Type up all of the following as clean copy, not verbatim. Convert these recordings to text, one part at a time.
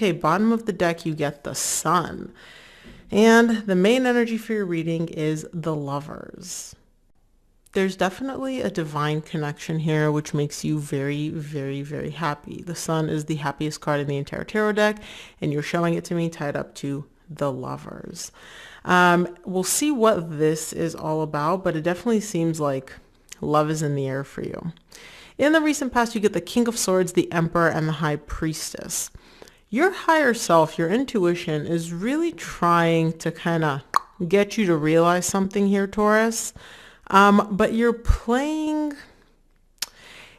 Okay, bottom of the deck, you get the Sun. And the main energy for your reading is the Lovers. There's definitely a divine connection here, which makes you very, very, very happy. The Sun is the happiest card in the entire tarot deck, and you're showing it to me tied up to the Lovers. We'll see what this is all about, but it definitely seems like love is in the air for you. In the recent past, you get the King of Swords, the Emperor, and the High Priestess. Your higher self, your intuition, is really trying to kind of get you to realize something here, Taurus. But you're playing,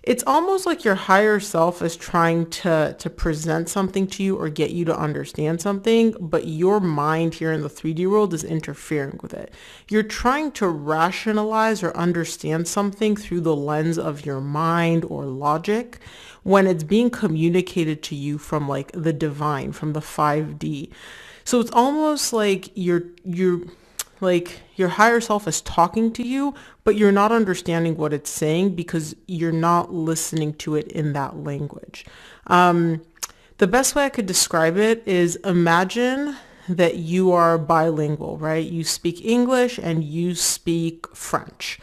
it's almost like your higher self is trying to present something to you or get you to understand something, but your mind here in the 3D world is interfering with it. You're trying to rationalize or understand something through the lens of your mind or logic when it's being communicated to you from like the divine, from the 5D. So it's almost like you're like your higher self is talking to you, but you're not understanding what it's saying because you're not listening to it in that language. The best way I could describe it is imagine that you are bilingual, right? You speak English and you speak French.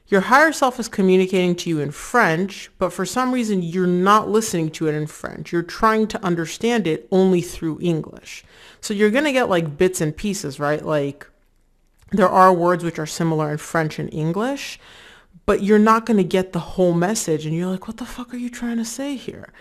Your higher self is communicating to you in French, but for some reason you're not listening to it in French. You're trying to understand it only through English. So you're going to get like bits and pieces, right? Like there are words which are similar in French and English, but you're not going to get the whole message. And you're like, what the fuck are you trying to say here?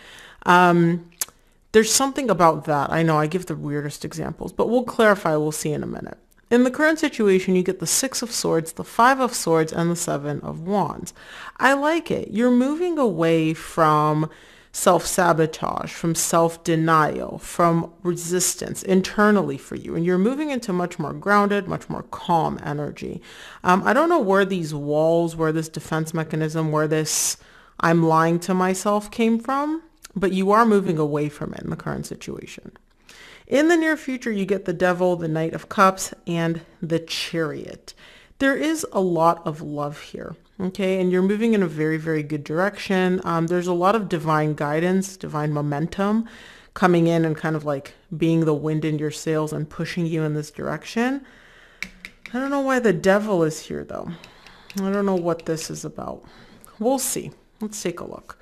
There's something about that. I know I give the weirdest examples, but we'll clarify. We'll see in a minute. In the current situation, you get the 6 of Swords, the 5 of Swords, and the 7 of Wands. I like it. You're moving away from self-sabotage, from self-denial, from resistance internally for you. And you're moving into much more grounded, much more calm energy. I don't know where these walls, where this defense mechanism, where this I'm lying to myself came from, but you are moving away from it in the current situation. In the near future, you get the Devil, the Knight of Cups, and the Chariot. There is a lot of love here, okay? And you're moving in a very, very good direction. There's a lot of divine guidance, divine momentum coming in and kind of like being the wind in your sails and pushing you in this direction. I don't know why the Devil is here, though. I don't know what this is about. We'll see. Let's take a look.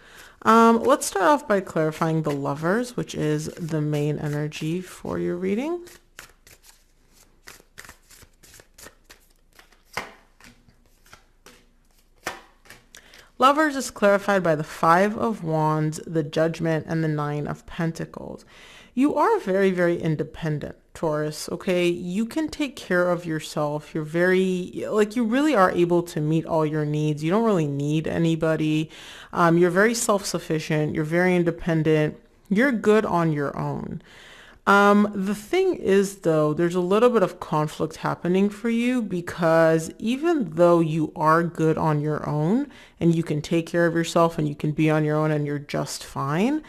Let's start off by clarifying the Lovers, which is the main energy for your reading. Lovers is clarified by the 5 of Wands, the Judgment, and the 9 of Pentacles. You are very, very independent, Taurus, okay? You can take care of yourself. You're very, like, you really are able to meet all your needs. You don't really need anybody. You're very self-sufficient. You're very independent. You're good on your own. The thing is, though, there's a little bit of conflict happening for you because even though you are good on your own and you can take care of yourself and you can be on your own and you're just fine,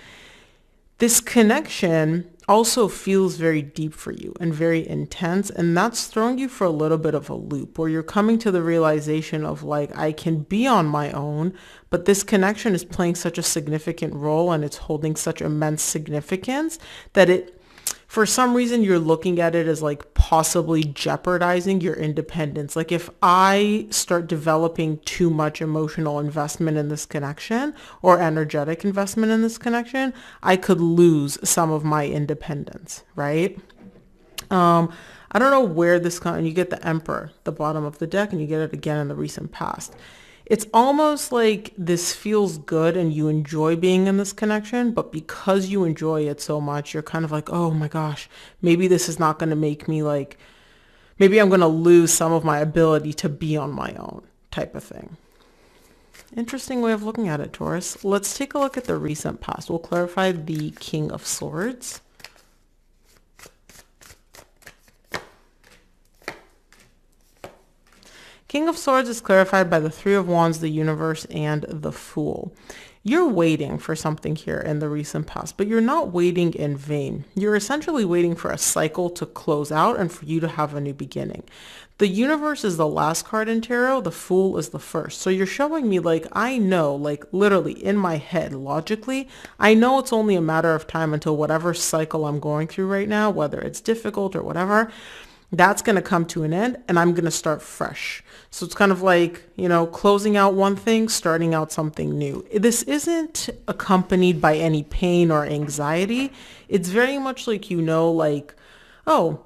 this connection also feels very deep for you and very intense, and that's throwing you for a little bit of a loop where you're coming to the realization of like, I can be on my own, but this connection is playing such a significant role and it's holding such immense significance that it, for some reason, you're looking at it as like possibly jeopardizing your independence. Like if I start developing too much emotional investment in this connection or energetic investment in this connection, I could lose some of my independence, right? I don't know where this comes, and you get the Emperor, the bottom of the deck, and you get it again in the recent past. It's almost like this feels good and you enjoy being in this connection, but because you enjoy it so much, you're kind of like, oh my gosh, maybe this is not going to make me like, maybe I'm going to lose some of my ability to be on my own type of thing. Interesting way of looking at it, Taurus. Let's take a look at the recent past. We'll clarify the King of Swords. King of Swords is clarified by the 3 of Wands, the Universe, and the Fool. You're waiting for something here in the recent past, but you're not waiting in vain. You're essentially waiting for a cycle to close out and for you to have a new beginning. The universe is the last card in tarot. The fool is the first. So you're showing me like, I know, like literally in my head, logically, I know it's only a matter of time until whatever cycle I'm going through right now, whether it's difficult or whatever, that's going to come to an end and I'm going to start fresh. So it's kind of like, closing out one thing, starting out something new. This isn't accompanied by any pain or anxiety. It's very much like, like, oh,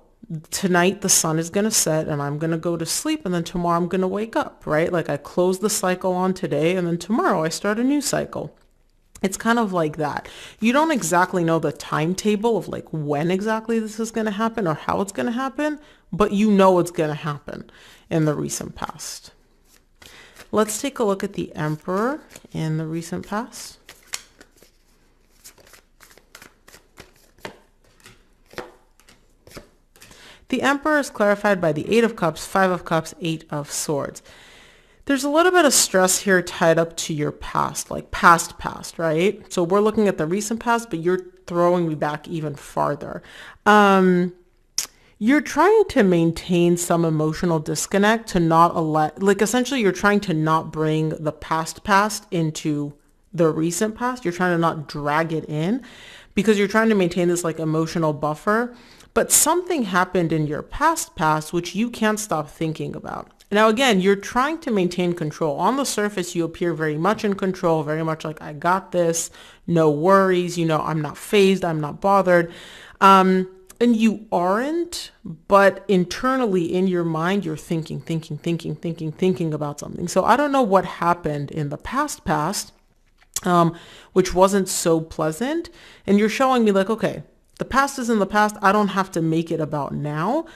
tonight the sun is going to set and I'm going to go to sleep and then tomorrow I'm going to wake up, right? Like I close the cycle on today and then tomorrow I start a new cycle. It's kind of like that. You don't exactly know the timetable of like when exactly this is going to happen or how it's going to happen, but you know it's going to happen in the recent past. Let's take a look at the Emperor in the recent past. The Emperor is clarified by the 8 of Cups, 5 of Cups, 8 of Swords. There's a little bit of stress here tied up to your past, like past, right? So we're looking at the recent past, but you're throwing me back even farther. You're trying to maintain some emotional disconnect to not essentially you're trying to not bring the past into the recent past. You're trying to not drag it in because you're trying to maintain this like emotional buffer. But something happened in your past which you can't stop thinking about. Now, again, you're trying to maintain control. On the surface, you appear very much in control, very much like, I got this, no worries, I'm not fazed, I'm not bothered. And you aren't, but internally in your mind, you're thinking about something. So I don't know what happened in the past, which wasn't so pleasant. And you're showing me like, okay, the past is in the past. I don't have to make it about now.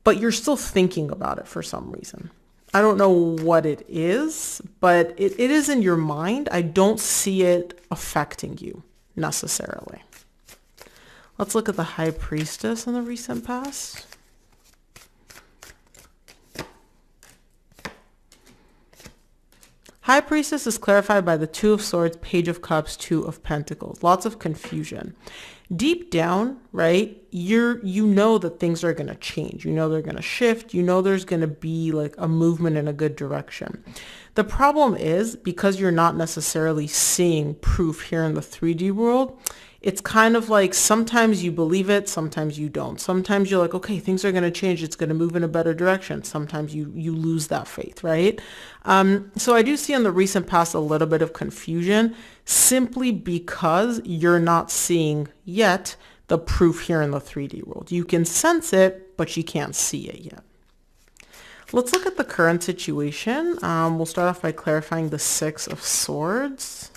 But you're still thinking about it for some reason. I don't know what it is, but it is in your mind. I don't see it affecting you necessarily. Let's look at the High Priestess in the recent past. High Priestess is clarified by the 2 of Swords, Page of Cups, 2 of Pentacles. Lots of confusion. Deep down, right, you know that things are going to change. You know they're going to shift. You know there's going to be like a movement in a good direction. The problem is because you're not necessarily seeing proof here in the 3D world, it's kind of like sometimes you believe it, sometimes you don't. Sometimes you're like, okay, things are going to change. It's going to move in a better direction. Sometimes you lose that faith, right? So I do see in the recent past a little bit of confusion simply because you're not seeing yet the proof here in the 3D world. You can sense it, but you can't see it yet. Let's look at the current situation. We'll start off by clarifying the 6 of Swords.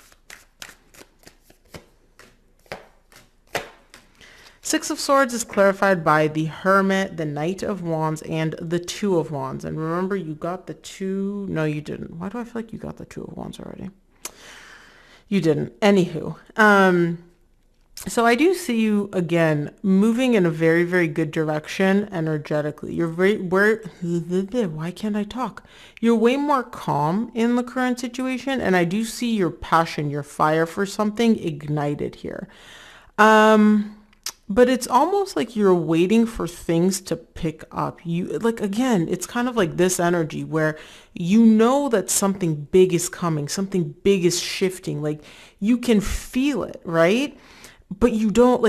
6 of Swords is clarified by the Hermit, the Knight of Wands, and the 2 of Wands. And remember, you got the 2... No, you didn't. Why do I feel like you got the 2 of Wands already? You didn't. Anywho. So I do see you, again, moving in a very, very good direction energetically. Why can't I talk? You're way more calm in the current situation, and I do see your passion, your fire for something ignited here. But it's almost like you're waiting for things to pick up. Again, it's kind of like this energy where you know that something big is coming, something big is shifting. Like you can feel it, right? But you don't,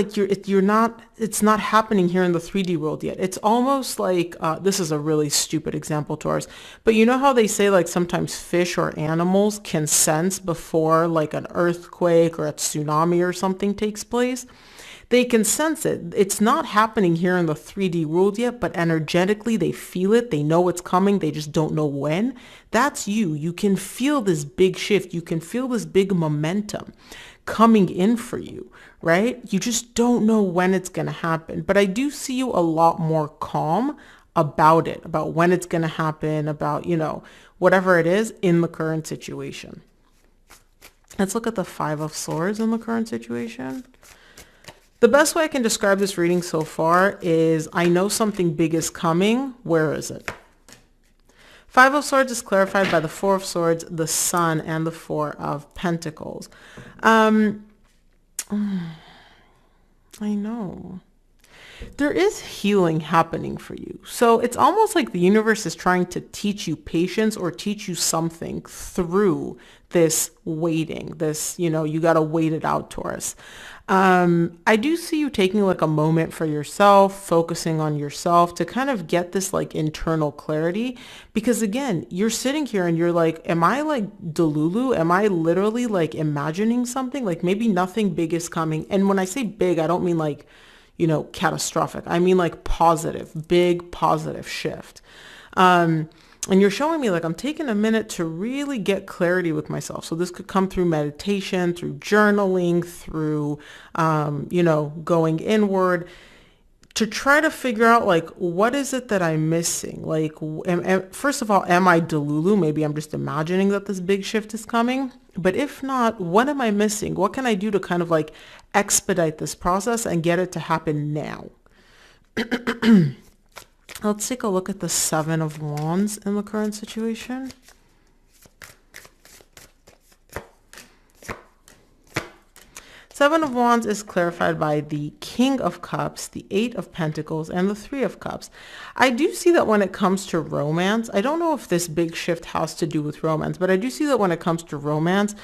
it's not happening here in the 3D world yet. It's almost like, this is a really stupid example, Taurus, but you know how they say like sometimes fish or animals can sense before like an earthquake or a tsunami or something takes place? They can sense it. It's not happening here in the 3D world yet, but energetically they feel it. They know it's coming. They just don't know when. That's you. You can feel this big shift. You can feel this big momentum coming in for you, right? You just don't know when it's going to happen. But I do see you a lot more calm about it, about when it's going to happen, about, whatever it is in the current situation. Let's look at the 5 of Swords in the current situation. The best way I can describe this reading so far is I know something big is coming. Where is it? Five of Swords is clarified by the Four of Swords, the Sun, and the Four of Pentacles. I know. There is healing happening for you. So it's almost like the universe is trying to teach you patience or teach you something through this waiting, this, you got to wait it out, Taurus. I do see you taking like a moment for yourself, focusing on yourself to kind of get this like internal clarity. Because again, you're sitting here and you're like, am I like Delulu? Am I literally like imagining something? Like maybe nothing big is coming. And when I say big, I don't mean like, catastrophic. I mean like positive, big positive shift. And you're showing me like I'm taking a minute to really get clarity with myself. So this could come through meditation, through journaling, through, going inward to try to figure out like, what is it that I'm missing? Like, first of all, am I Delulu? Maybe I'm just imagining that this big shift is coming. But if not, what am I missing? What can I do to kind of like expedite this process and get it to happen now? Let's take a look at the Seven of Wands in the current situation. Seven of Wands is clarified by the King of Cups, the Eight of Pentacles, and the Three of Cups. I do see that when it comes to romance, I don't know if this big shift has to do with romance, but I do see that when it comes to romance,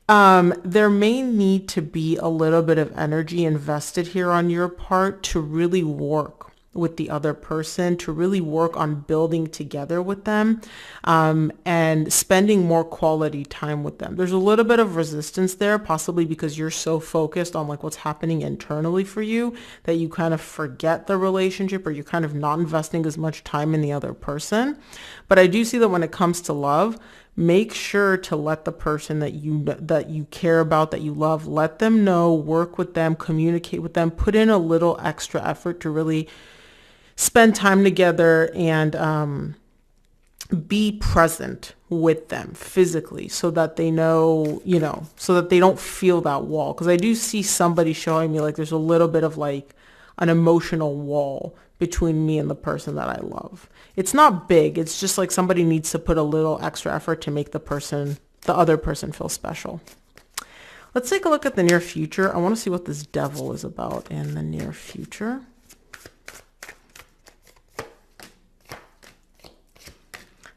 there may need to be a little bit of energy invested here on your part to really work with the other person, to really work on building together with them, and spending more quality time with them. There's a little bit of resistance there, possibly because you're so focused on like what's happening internally for you that you kind of forget the relationship, or you're kind of not investing as much time in the other person. But I do see that when it comes to love, make sure to let the person that you care about, that you love, let them know, work with them, communicate with them, put in a little extra effort to really spend time together and be present with them physically so that they know, so that they don't feel that wall. Because I do see somebody showing me like there's a little bit of like an emotional wall between me and the person that I love. It's not big. It's just like somebody needs to put a little extra effort to make the other person feel special. Let's take a look at the near future. I want to see what this Devil is about in the near future.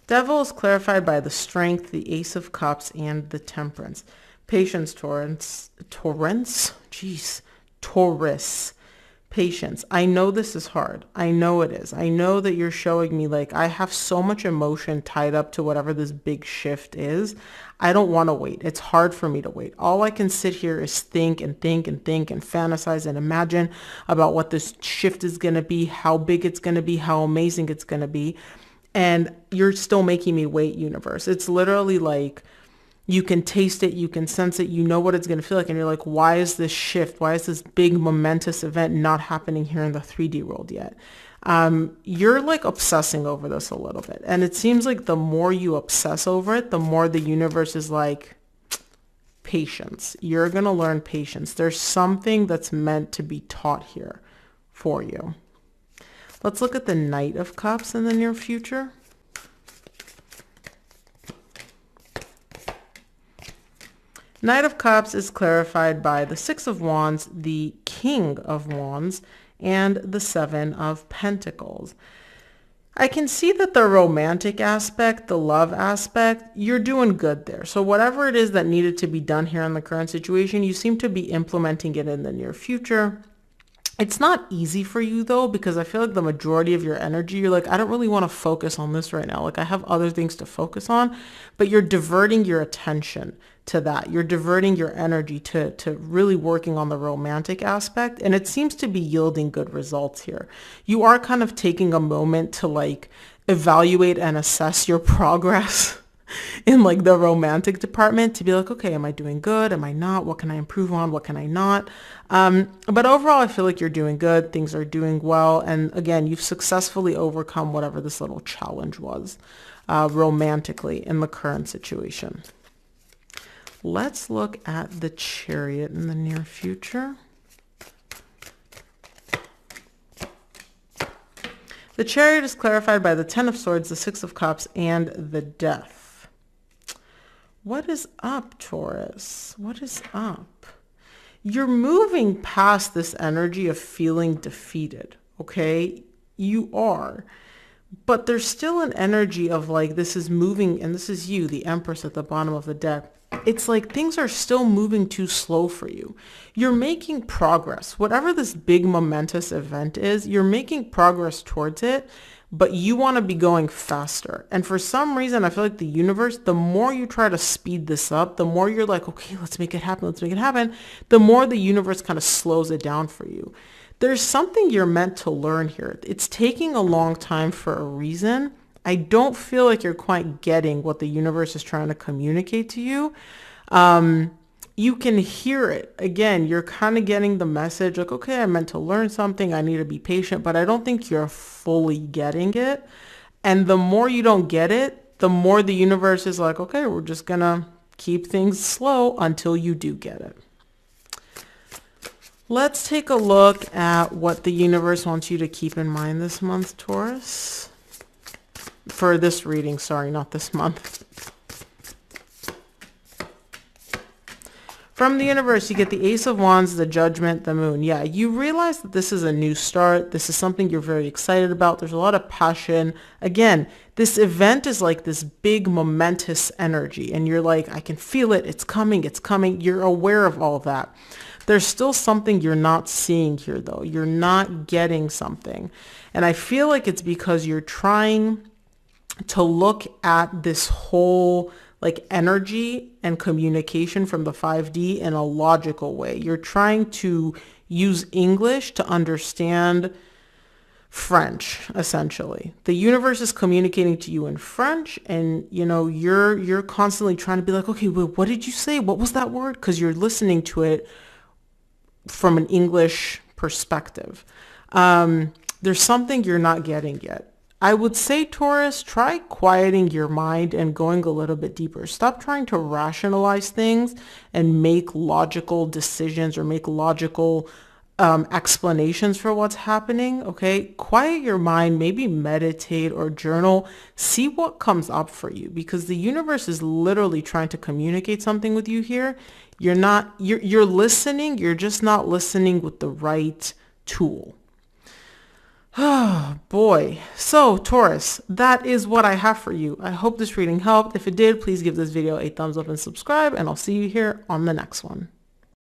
Devil is clarified by the Strength, the Ace of Cups, and the Temperance. Patience, Taurus. Patience. I know this is hard. I know it is. I know that you're showing me like I have so much emotion tied up to whatever this big shift is. I don't want to wait. It's hard for me to wait. All I can sit here is think and think and think and fantasize and imagine about what this shift is going to be, how big it's going to be, how amazing it's going to be. And you're still making me wait, universe. It's literally like you can taste it, you can sense it, you know what it's going to feel like. And you're like, why is this shift? Why is this big momentous event not happening here in the 3D world yet? You're like obsessing over this a little bit. And it seems like the more you obsess over it, the more the universe is like, patience. You're going to learn patience. There's something that's meant to be taught here for you. Let's look at the Knight of Cups in the near future. Knight of Cups is clarified by the Six of Wands, the King of Wands, and the Seven of Pentacles. I can see that the romantic aspect, the love aspect, you're doing good there. So whatever it is that needed to be done here in the current situation, you seem to be implementing it in the near future. It's not easy for you though, because I feel like the majority of your energy, you're like, I don't really want to focus on this right now. Like I have other things to focus on, but you're diverting your attention to that. You're diverting your energy to really working on the romantic aspect. And it seems to be yielding good results here. You are kind of taking a moment to like evaluate and assess your progress in like the romantic department to be like, okay, am I doing good? Am I not? What can I improve on? What can I not? But overall, I feel like you're doing good. Things are doing well. And again, you've successfully overcome whatever this little challenge was romantically in the current situation. Let's look at the Chariot in the near future. The Chariot is clarified by the Ten of Swords, the Six of Cups, and the Death. What is up, Taurus? What is up? You're moving past this energy of feeling defeated, okay? You are. But there's still an energy of like this is moving, and this is you, the Empress at the bottom of the deck. It's like things are still moving too slow for you. You're making progress. Whatever this big momentous event is, you're making progress towards it, but you want to be going faster. And for some reason, I feel like the universe, the more you try to speed this up, the more you're like, okay, let's make it happen, the more the universe kind of slows it down for you. There's something you're meant to learn here. It's taking a long time for a reason. I don't feel like you're quite getting what the universe is trying to communicate to you. You can hear it. Again, you're kind of getting the message like, okay, I meant to learn something. I need to be patient, but I don't think you're fully getting it. And the more you don't get it, the more the universe is like, okay, we're just going to keep things slow until you do get it. Let's take a look at what the universe wants you to keep in mind this month, Taurus. For this reading, sorry, not this month. From the universe, you get the Ace of Wands, the Judgment, the Moon. Yeah, you realize that this is a new start. This is something you're very excited about. There's a lot of passion. Again, this event is like this big momentous energy. And you're like, I can feel it. It's coming. It's coming. You're aware of all that. There's still something you're not seeing here, though. You're not getting something. And I feel like it's because you're trying to look at this whole like energy and communication from the 5D in a logical way. You're trying to use English to understand French, essentially. The universe is communicating to you in French, and you know, you're constantly trying to be like, okay, wait, what did you say? What was that word? Because you're listening to it from an English perspective. There's something you're not getting yet. I would say, Taurus, try quieting your mind and going a little bit deeper. Stop trying to rationalize things and make logical decisions or make logical explanations for what's happening, okay? Quiet your mind, maybe meditate or journal. See what comes up for you, because the universe is literally trying to communicate something with you here. You're listening, you're just not listening with the right tool. Oh boy. So Taurus, that is what I have for you. I hope this reading helped. If it did, please give this video a thumbs up and subscribe, and I'll see you here on the next one.